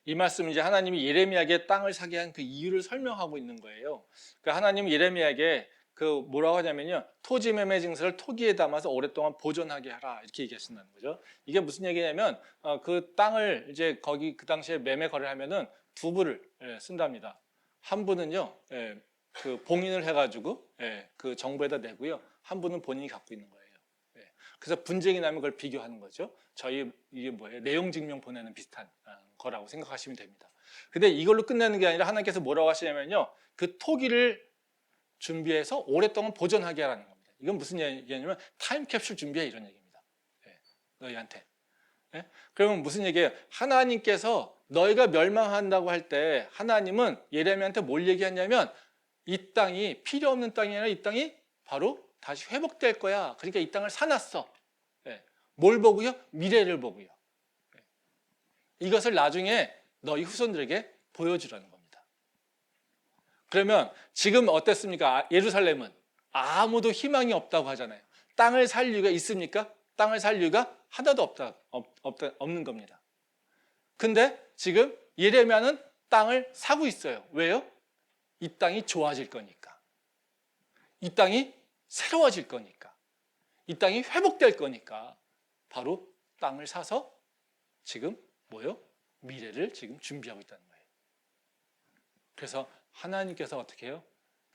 이 말씀은 이제 하나님이 예레미야에게 땅을 사게 한 그 이유를 설명하고 있는 거예요. 그 하나님은 예레미야에게 그 뭐라고 하냐면요, 토지 매매 증서를 토기에 담아서 오랫동안 보존하게 하라 이렇게 얘기하신다는 거죠. 이게 무슨 얘기냐면 그 땅을 이제 거기 그 당시에 매매 거래를 하면은 두 부를 쓴답니다. 한 부는요, 그 봉인을 해가지고 그 정부에다 내고요, 한 부는 본인이 갖고 있는 거예요. 그래서 분쟁이 나면 그걸 비교하는 거죠. 저희 이게 뭐예요? 내용 증명 보내는 비슷한 거라고 생각하시면 됩니다. 근데 이걸로 끝내는 게 아니라 하나님께서 뭐라고 하시냐면요, 그 토기를 준비해서 오랫동안 보존하게 하라는 겁니다. 이건 무슨 얘기냐면 타임캡슐 준비해 이런 얘기입니다. 너희한테. 그러면 무슨 얘기예요? 하나님께서 너희가 멸망한다고 할 때 하나님은 예레미야한테 뭘 얘기했냐면 이 땅이 필요 없는 땅이 아니라 이 땅이 바로 다시 회복될 거야. 그러니까 이 땅을 사놨어. 뭘 보고요? 미래를 보고요. 이것을 나중에 너희 후손들에게 보여주라는 겁니다. 그러면 지금 어땠습니까? 예루살렘은 아무도 희망이 없다고 하잖아요. 땅을 살 이유가 있습니까? 땅을 살 이유가 하나도 없는 겁니다. 근데 지금 예레미야는 땅을 사고 있어요. 왜요? 이 땅이 좋아질 거니까. 이 땅이 새로워질 거니까. 이 땅이 회복될 거니까 바로 땅을 사서 지금 뭐요? 미래를 지금 준비하고 있다는 거예요. 그래서 하나님께서 어떻게 해요?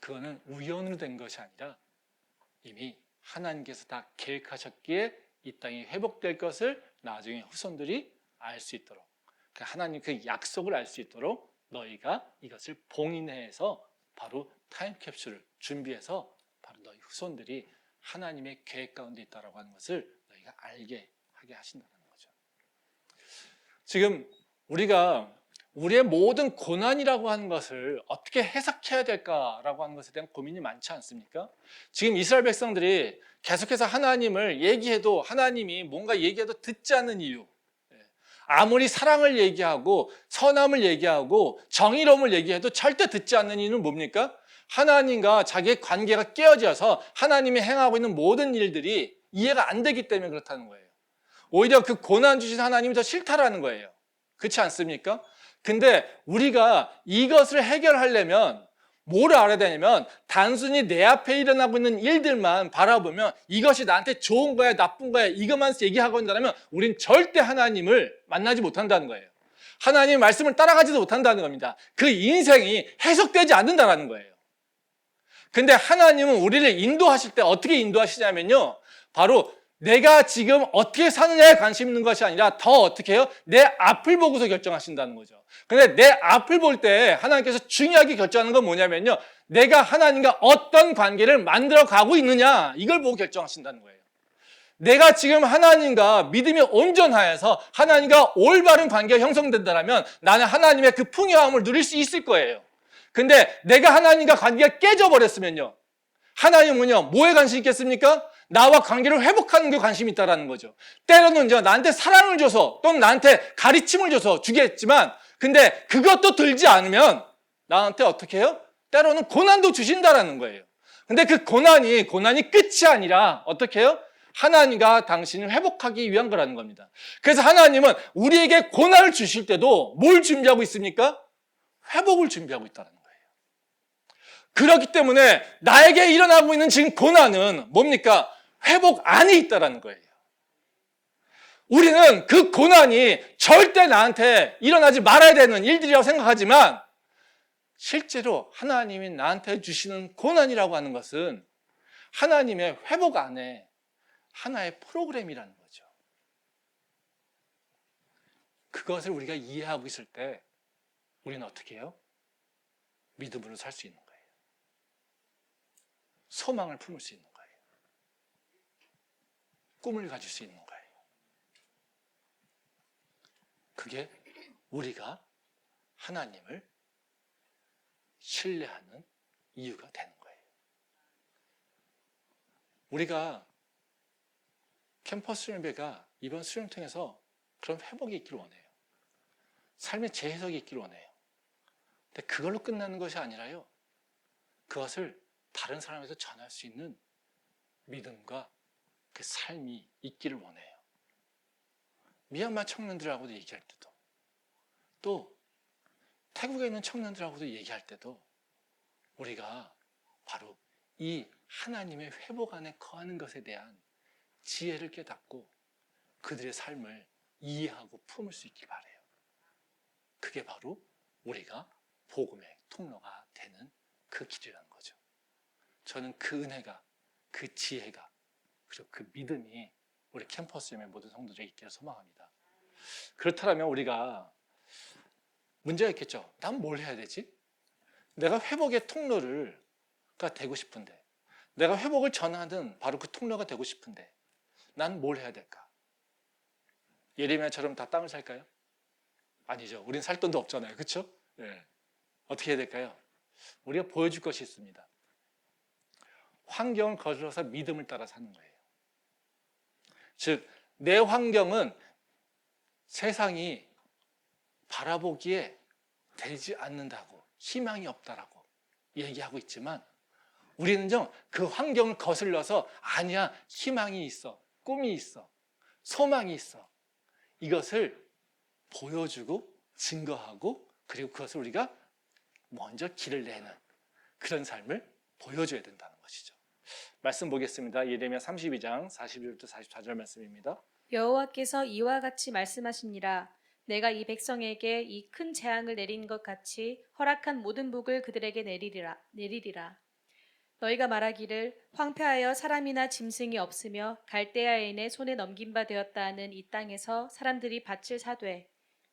그거는 우연으로 된 것이 아니라 이미 하나님께서 다 계획하셨기에 이 땅이 회복될 것을 나중에 후손들이 알 수 있도록, 하나님 그 약속을 알 수 있도록 너희가 이것을 봉인해서 바로 타임캡슐을 준비해서 바로 너희 후손들이 하나님의 계획 가운데 있다라고 하는 것을 너희가 알게 하게 하신다는 거죠. 지금 우리가 우리의 모든 고난이라고 하는 것을 어떻게 해석해야 될까라고 하는 것에 대한 고민이 많지 않습니까? 지금 이스라엘 백성들이 계속해서 하나님을 얘기해도 하나님이 뭔가 얘기해도 듣지 않는 이유, 아무리 사랑을 얘기하고 선함을 얘기하고 정의로움을 얘기해도 절대 듣지 않는 이유는 뭡니까? 하나님과 자기의 관계가 깨어져서 하나님이 행하고 있는 모든 일들이 이해가 안 되기 때문에 그렇다는 거예요. 오히려 그 고난 주신 하나님이 더 싫다라는 거예요. 그렇지 않습니까? 근데 우리가 이것을 해결하려면 뭘 알아야 되냐면 단순히 내 앞에 일어나고 있는 일들만 바라보면 이것이 나한테 좋은 거야 나쁜 거야 이것만 얘기하고 있다면 우린 절대 하나님을 만나지 못한다는 거예요. 하나님의 말씀을 따라가지도 못한다는 겁니다. 그 인생이 해석되지 않는다는 거예요. 근데 하나님은 우리를 인도하실 때 어떻게 인도하시냐면요, 바로 내가 지금 어떻게 사느냐에 관심 있는 것이 아니라 더 어떻게 해요? 내 앞을 보고서 결정하신다는 거죠. 근데 내 앞을 볼 때 하나님께서 중요하게 결정하는 건 뭐냐면요, 내가 하나님과 어떤 관계를 만들어 가고 있느냐, 이걸 보고 결정하신다는 거예요. 내가 지금 하나님과 믿음이 온전하여서 하나님과 올바른 관계가 형성된다면 나는 하나님의 그 풍요함을 누릴 수 있을 거예요. 근데 내가 하나님과 관계가 깨져버렸으면요, 하나님은요 뭐에 관심 있겠습니까? 나와 관계를 회복하는 게 관심이 있다는 거죠. 때로는 나한테 사랑을 줘서 또는 나한테 가르침을 줘서 주겠지만 근데 그것도 들지 않으면 나한테 어떻게 해요? 때로는 고난도 주신다라는 거예요. 근데 그 고난이 끝이 아니라 어떻게 해요? 하나님과 당신을 회복하기 위한 거라는 겁니다. 그래서 하나님은 우리에게 고난을 주실 때도 뭘 준비하고 있습니까? 회복을 준비하고 있다는 거예요. 그렇기 때문에 나에게 일어나고 있는 지금 고난은 뭡니까? 회복 안에 있다는 거예요. 우리는 그 고난이 절대 나한테 일어나지 말아야 되는 일들이라고 생각하지만 실제로 하나님이 나한테 주시는 고난이라고 하는 것은 하나님의 회복 안에 하나의 프로그램이라는 거죠. 그것을 우리가 이해하고 있을 때 우리는 어떻게 해요? 믿음으로 살 수 있는 거예요. 소망을 품을 수 있는 거예요. 꿈을 가질 수 있는 거예요. 그게 우리가 하나님을 신뢰하는 이유가 되는 거예요. 우리가 캠퍼스 수련회가 이번 수련 통해서 그런 회복이 있기를 원해요. 삶의 재해석이 있기를 원해요. 근데 그걸로 끝나는 것이 아니라요, 그것을 다른 사람에게 전할 수 있는 믿음과 그 삶이 있기를 원해요. 미얀마 청년들하고도 얘기할 때도 또 태국에 있는 청년들하고도 얘기할 때도 우리가 바로 이 하나님의 회복 안에 거하는 것에 대한 지혜를 깨닫고 그들의 삶을 이해하고 품을 수 있길 바라요. 그게 바로 우리가 복음의 통로가 되는 그 길이라는 거죠. 저는 그 은혜가, 그 지혜가, 그리고 그 믿음이 우리 캠퍼스의 모든 성도들에게 있기를 소망합니다. 그렇다면 우리가 문제가 있겠죠. 난 뭘 해야 되지? 내가 회복의 통로가 되고 싶은데, 내가 회복을 전하는 바로 그 통로가 되고 싶은데 난 뭘 해야 될까? 예레미야처럼 다 땅을 살까요? 아니죠. 우린 살 돈도 없잖아요. 그렇죠? 네. 어떻게 해야 될까요? 우리가 보여줄 것이 있습니다. 환경을 거슬러서 믿음을 따라 사는 거예요. 즉, 내 환경은 세상이 바라보기에 되지 않는다고, 희망이 없다라고 얘기하고 있지만 우리는요, 그 환경을 거슬러서 아니야, 희망이 있어, 꿈이 있어, 소망이 있어. 이것을 보여주고 증거하고 그리고 그것을 우리가 먼저 길을 내는 그런 삶을 보여줘야 된다는 것이죠. 말씀 보겠습니다. 예레미야 32장 41절부터 44절 말씀입니다. 여호와께서 이와 같이 말씀하시니라. 내가 이 백성에게 이 큰 재앙을 내린 것 같이 허락한 모든 복을 그들에게 내리리라. 너희가 말하기를 황폐하여 사람이나 짐승이 없으며 갈대아인의 손에 넘긴 바 되었다 하는 이 땅에서 사람들이 밭을 사되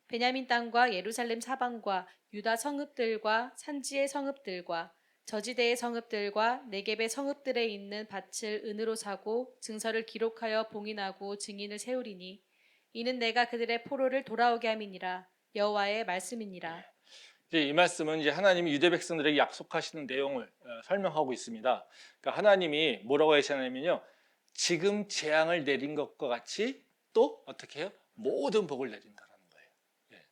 베냐민 땅과 예루살렘 사방과 유다 성읍들과 산지의 성읍들과 저지대의 성읍들과 네겝의 성읍들에 있는 밭을 은으로 사고 증서를 기록하여 봉인하고 증인을 세우리니 이는 내가 그들의 포로를 돌아오게 함이니라. 여호와의 말씀이니라. 이제 이 말씀은 이제 하나님이 유대 백성들에게 약속하시는 내용을 설명하고 있습니다. 그러니까 하나님이 뭐라고 하시냐면요, 지금 재앙을 내린 것과 같이 또 어떻게 해요? 모든 복을 내린다라는 거예요. 예.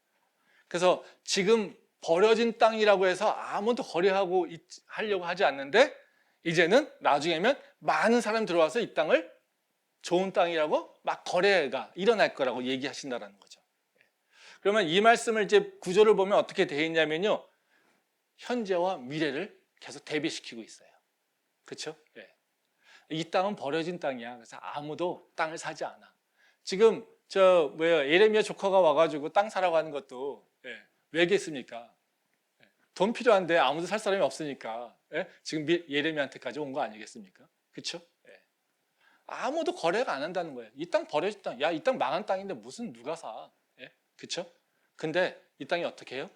그래서 지금 버려진 땅이라고 해서 아무도 하려고 하지 않는데 이제는 나중에면 많은 사람이 들어와서 이 땅을 좋은 땅이라고 막 거래가 일어날 거라고 얘기하신다라는 거죠. 그러면 이 말씀을 이제 구조를 보면 어떻게 되어 있냐면요, 현재와 미래를 계속 대비시키고 있어요. 그렇죠? 예. 이 땅은 버려진 땅이야. 그래서 아무도 땅을 사지 않아. 지금 예레미야 조카가 와가지고 땅 사라고 하는 것도 왜겠습니까? 돈 필요한데 아무도 살 사람이 없으니까 지금 예레미야한테까지 온 거 아니겠습니까? 그렇죠? 아무도 거래가 안 한다는 거예요. 이 땅 버려진 땅, 야, 이 땅 망한 땅인데 무슨 누가 사? 그렇죠? 근데 이 땅이 어떻게 해요?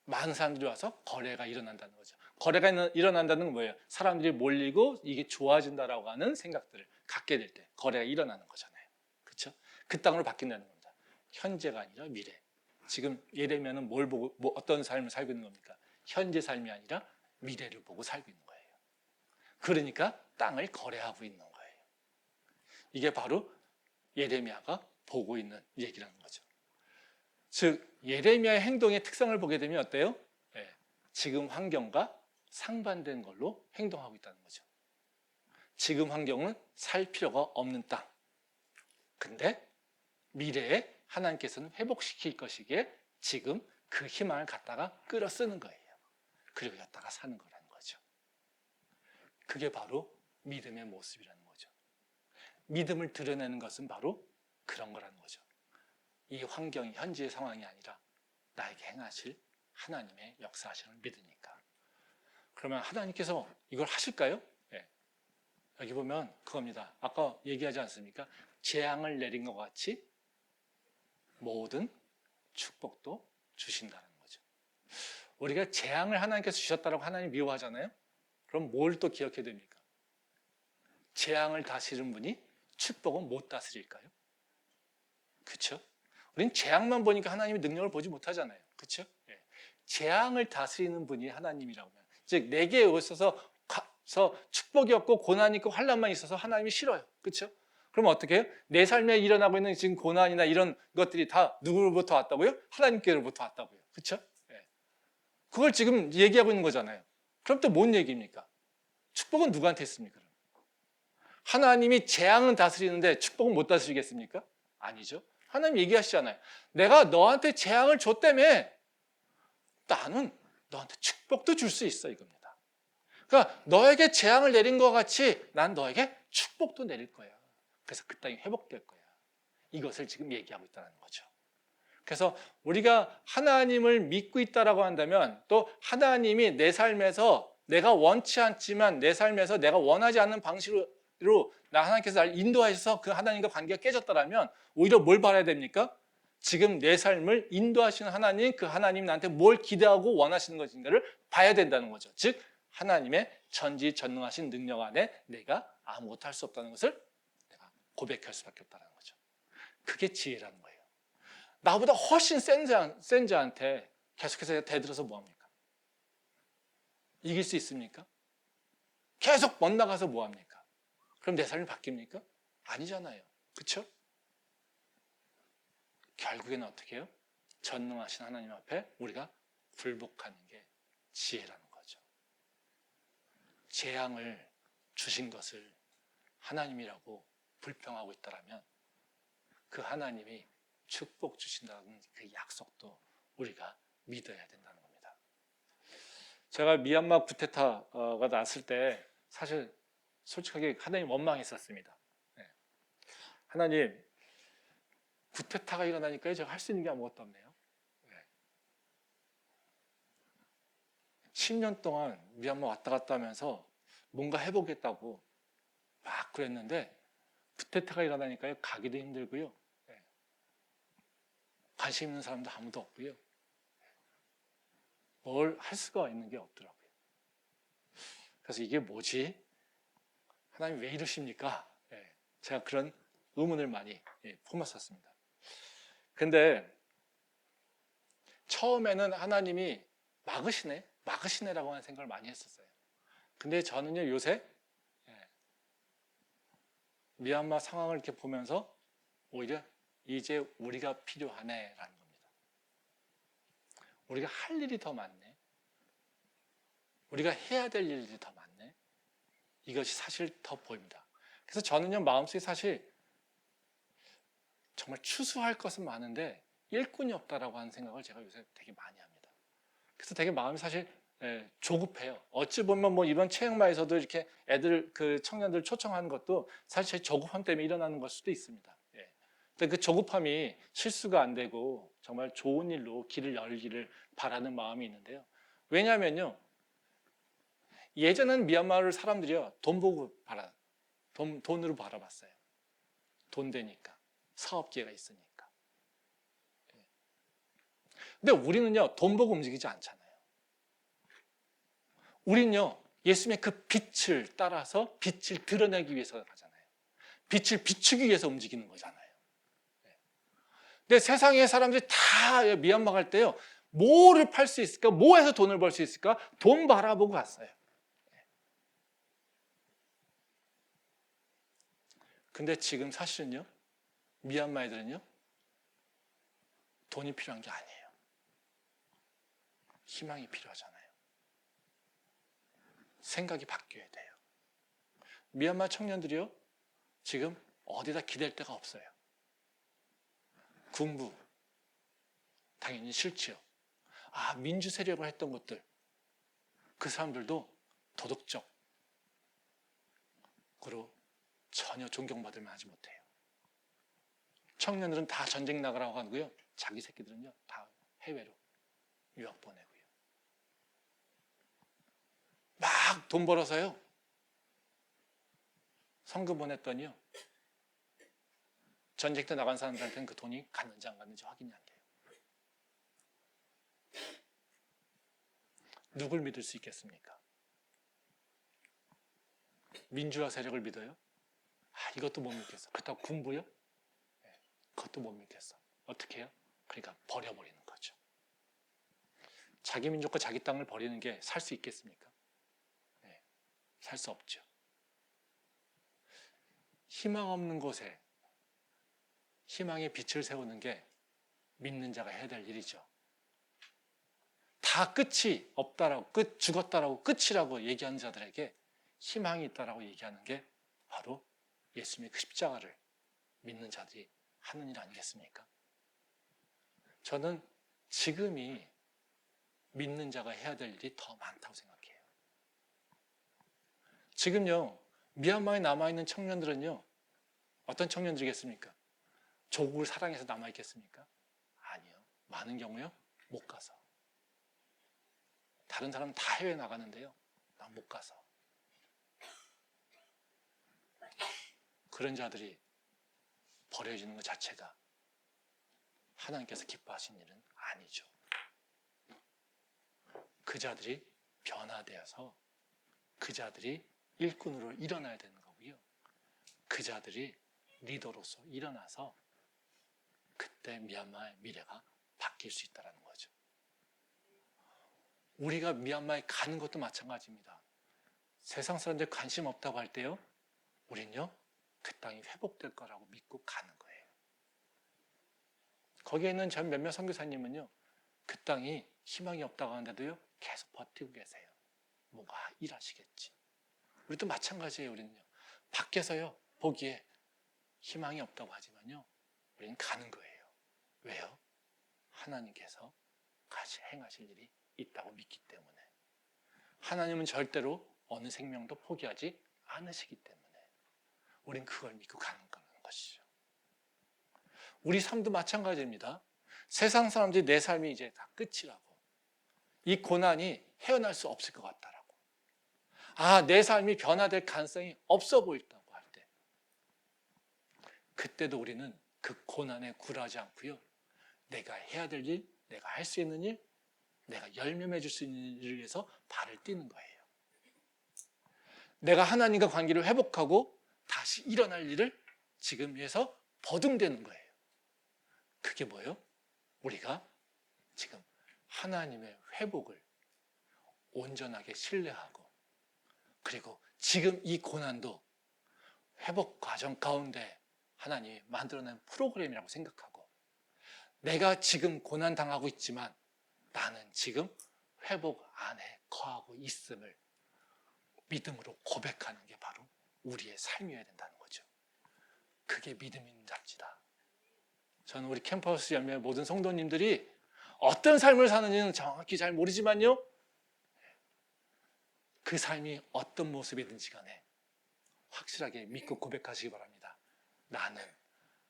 많은 사람들이 와서 거래가 일어난다는 거죠. 거래가 일어난다는 건 뭐예요? 사람들이 몰리고 이게 좋아진다라고 하는 생각들을 갖게 될 때 거래가 일어나는 거잖아요. 그렇죠? 그 땅으로 바뀐다는 겁니다. 현재가 아니라 미래. 지금 예레미야는 뭘 보고 어떤 삶을 살고 있는 겁니까? 현재 삶이 아니라 미래를 보고 살고 있는 거예요. 그러니까 땅을 거래하고 있는 거예요. 이게 바로 예레미야가 보고 있는 얘기라는 거죠. 즉 예레미야의 행동의 특성을 보게 되면 어때요? 지금 환경과 상반된 걸로 행동하고 있다는 거죠. 지금 환경은 살 필요가 없는 땅. 근데 미래에 하나님께서는 회복시킬 것이기에 지금 그 희망을 갖다가 끌어 쓰는 거예요. 그리고 갖다가 사는 거라는 거죠. 그게 바로 믿음의 모습이라는 거죠. 믿음을 드러내는 것은 바로 그런 거라는 거죠. 이 환경이 현재의 상황이 아니라 나에게 행하실 하나님의 역사하심을 믿으니까. 그러면 하나님께서 이걸 하실까요? 여기 보면 그겁니다. 아까 얘기하지 않습니까? 재앙을 내린 것 같이 모든 축복도 주신다는 거죠. 우리가 재앙을 하나님께서 주셨다고 하나님 미워하잖아요. 그럼 뭘 또 기억해야 됩니까? 재앙을 다스리는 분이 축복은 못 다스릴까요? 그렇죠? 우린 재앙만 보니까 하나님의 능력을 보지 못하잖아요. 그렇죠? 재앙을 다스리는 분이 하나님이라고 하면, 즉 내게 있어서 축복이 없고 고난이 있고 환난만 있어서 하나님이 싫어요. 그렇죠? 그럼 어떻게 해요? 내 삶에 일어나고 있는 지금 고난이나 이런 것들이 다 누구로부터 왔다고요? 하나님께로부터 왔다고요. 그렇죠? 그걸 지금 얘기하고 있는 거잖아요. 그럼 또 뭔 얘기입니까? 축복은 누구한테 있습니까? 하나님이 재앙은 다스리는데 축복은 못 다스리겠습니까? 아니죠. 하나님 얘기하시잖아요. 내가 너한테 재앙을 줬다며 나는 너한테 축복도 줄 수 있어 이겁니다. 그러니까 너에게 재앙을 내린 것 같이 난 너에게 축복도 내릴 거야. 그래서 그 땅이 회복될 거야. 이것을 지금 얘기하고 있다는 거죠. 그래서 우리가 하나님을 믿고 있다라고 한다면 또 하나님이 내 삶에서 내가 원치 않지만 내 삶에서 내가 원하지 않는 방식으로 나 하나님께서 나를 인도하셔서 그 하나님과 관계가 깨졌다라면 오히려 뭘 바라야 됩니까? 지금 내 삶을 인도하시는 하나님, 그 하나님 나한테 뭘 기대하고 원하시는 것인가를 봐야 된다는 거죠. 즉 하나님의 전지전능하신 능력 안에 내가 아무것도 할 수 없다는 것을 내가 고백할 수밖에 없다는 거죠. 그게 지혜라는 거예요. 나보다 훨씬 센 자한테 계속해서 대들어서 뭐합니까? 이길 수 있습니까? 계속 못 나가서 뭐합니까? 그럼 내 삶이 바뀝니까? 아니잖아요. 그렇죠? 결국에는 어떻게 해요? 전능하신 하나님 앞에 우리가 굴복하는 게 지혜라는 거죠. 재앙을 주신 것을 하나님이라고 불평하고 있다면 그 하나님이 축복 주신다는 그 약속도 우리가 믿어야 된다는 겁니다. 제가 미얀마 쿠데타가 났을 때 사실 솔직하게 하나님 원망했었습니다. 하나님 쿠데타가 일어나니까 제가 할 수 있는 게 아무것도 없네요. 10년 동안 미얀마 왔다 갔다 하면서 뭔가 해보겠다고 막 그랬는데 쿠데타가 일어나니까 가기도 힘들고요. 관심 있는 사람도 아무도 없고요. 뭘 할 수가 있는 게 없더라고요. 그래서 이게 뭐지? 하나님 왜 이러십니까? 제가 그런 의문을 많이 품었었습니다. 근데 처음에는 하나님이 막으시네라고 하는 생각을 많이 했었어요. 근데 저는요 요새 미얀마 상황을 이렇게 보면서 오히려 이제 우리가 필요하네라는 겁니다. 우리가 할 일이 더 많네. 우리가 해야 될 일이 더 많네. 이것이 사실 더 보입니다. 그래서 저는요 마음속에 사실 정말 추수할 것은 많은데 일꾼이 없다라고 하는 생각을 제가 요새 되게 많이 합니다. 그래서 되게 마음이 사실 조급해요. 어찌 보면 뭐 이번 체육마에서도 이렇게 애들 그 청년들 초청하는 것도 사실 제 조급함 때문에 일어나는 걸 수도 있습니다. 근데 그 조급함이 실수가 안 되고 정말 좋은 일로 길을 열기를 바라는 마음이 있는데요. 왜냐하면요, 예전에는 미얀마를 사람들이요 돈으로 바라봤어요. 돈 되니까, 사업 기회가 있으니까. 근데 우리는요 돈 보고 움직이지 않잖아요. 우리는요 예수님의 그 빛을 따라서 빛을 드러내기 위해서 가잖아요. 빛을 비추기 위해서 움직이는 거잖아요. 근데 세상의 사람들이 다 미얀마 갈 때요 뭐를 팔 수 있을까? 뭐 해서 돈을 벌 수 있을까? 돈 바라보고 갔어요. 근데 지금 사실은요 미얀마 애들은요 돈이 필요한 게 아니에요. 희망이 필요하잖아요. 생각이 바뀌어야 돼요. 미얀마 청년들이요 지금 어디다 기댈 데가 없어요. 군부 당연히 싫지요. 민주 세력을 했던 것들 그 사람들도 도덕적으로 전혀 존경받을 만하지 못해요. 청년들은 다 전쟁 나가라고 하고요. 자기 새끼들은요 다 해외로 유학 보내고요. 막 돈 벌어서요. 성금 보냈더니요. 전쟁 때 나간 사람들한테는 그 돈이 갔는지 안 갔는지 확인이 안 돼요. 누굴 믿을 수 있겠습니까? 민주화 세력을 믿어요? 이것도 못 믿겠어. 그렇다고 군부요? 그것도 못 믿겠어. 어떻게 해요? 그러니까 버려버리는 거죠. 자기 민족과 자기 땅을 버리는 게 살 수 있겠습니까? 살 수 없죠. 희망 없는 곳에 희망의 빛을 세우는 게 믿는 자가 해야 될 일이죠. 다 끝이 없다라고, 죽었다라고, 끝이라고 얘기하는 자들에게 희망이 있다라고 얘기하는 게 바로 예수님의 그 십자가를 믿는 자들이 하는 일 아니겠습니까? 저는 지금이 믿는 자가 해야 될 일이 더 많다고 생각해요. 지금요, 미얀마에 남아있는 청년들은요, 어떤 청년들이겠습니까? 조국을 사랑해서 남아있겠습니까? 아니요. 많은 경우요, 못 가서. 다른 사람은 다 해외 나가는데요, 난 못 가서. 그런 자들이 버려지는 것 자체가 하나님께서 기뻐하신 일은 아니죠. 그 자들이 변화되어서 그 자들이 일꾼으로 일어나야 되는 거고요. 그 자들이 리더로서 일어나서 그때 미얀마의 미래가 바뀔 수 있다는 거죠. 우리가 미얀마에 가는 것도 마찬가지입니다. 세상 사람들 관심 없다고 할 때요, 우린요, 그 땅이 회복될 거라고 믿고 가는 거예요. 거기에 있는 전 몇몇 선교사님은요, 그 땅이 희망이 없다고 하는데도요, 계속 버티고 계세요. 뭔가 일하시겠지. 우리도 마찬가지예요. 우리는요, 밖에서요 보기에 희망이 없다고 하지만요, 우리는 가는 거예요. 왜요? 하나님께서 같이 행하실 일이 있다고 믿기 때문에. 하나님은 절대로 어느 생명도 포기하지 않으시기 때문에 우린 그걸 믿고 가는 것이죠. 우리 삶도 마찬가지입니다. 세상 사람들이 내 삶이 이제 다 끝이라고, 이 고난이 헤어날 수 없을 것 같다라고, 내 삶이 변화될 가능성이 없어 보인다고 할 때, 그때도 우리는 그 고난에 굴하지 않고요, 내가 해야 될 일, 내가 할 수 있는 일, 내가 열매 맺을 수 있는 일을 위해서 발을 띄는 거예요. 내가 하나님과 관계를 회복하고 다시 일어날 일을 지금 위해서 버둥대는 거예요. 그게 뭐예요? 우리가 지금 하나님의 회복을 온전하게 신뢰하고, 그리고 지금 이 고난도 회복 과정 가운데 하나님이 만들어낸 프로그램이라고 생각하고, 내가 지금 고난 당하고 있지만 나는 지금 회복 안에 거하고 있음을 믿음으로 고백하는 게 바로 우리의 삶이어야 된다는 거죠. 그게 믿음 있는 자입니다. 저는 우리 캠퍼스 열매 모든 성도님들이 어떤 삶을 사는지는 정확히 잘 모르지만요, 그 삶이 어떤 모습이든지 간에 확실하게 믿고 고백하시기 바랍니다. 나는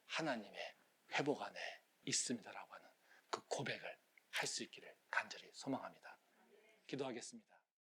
하나님의 회복 안에 있습니다라고 하는 그 고백을 할 수 있기를 간절히 소망합니다. 기도하겠습니다.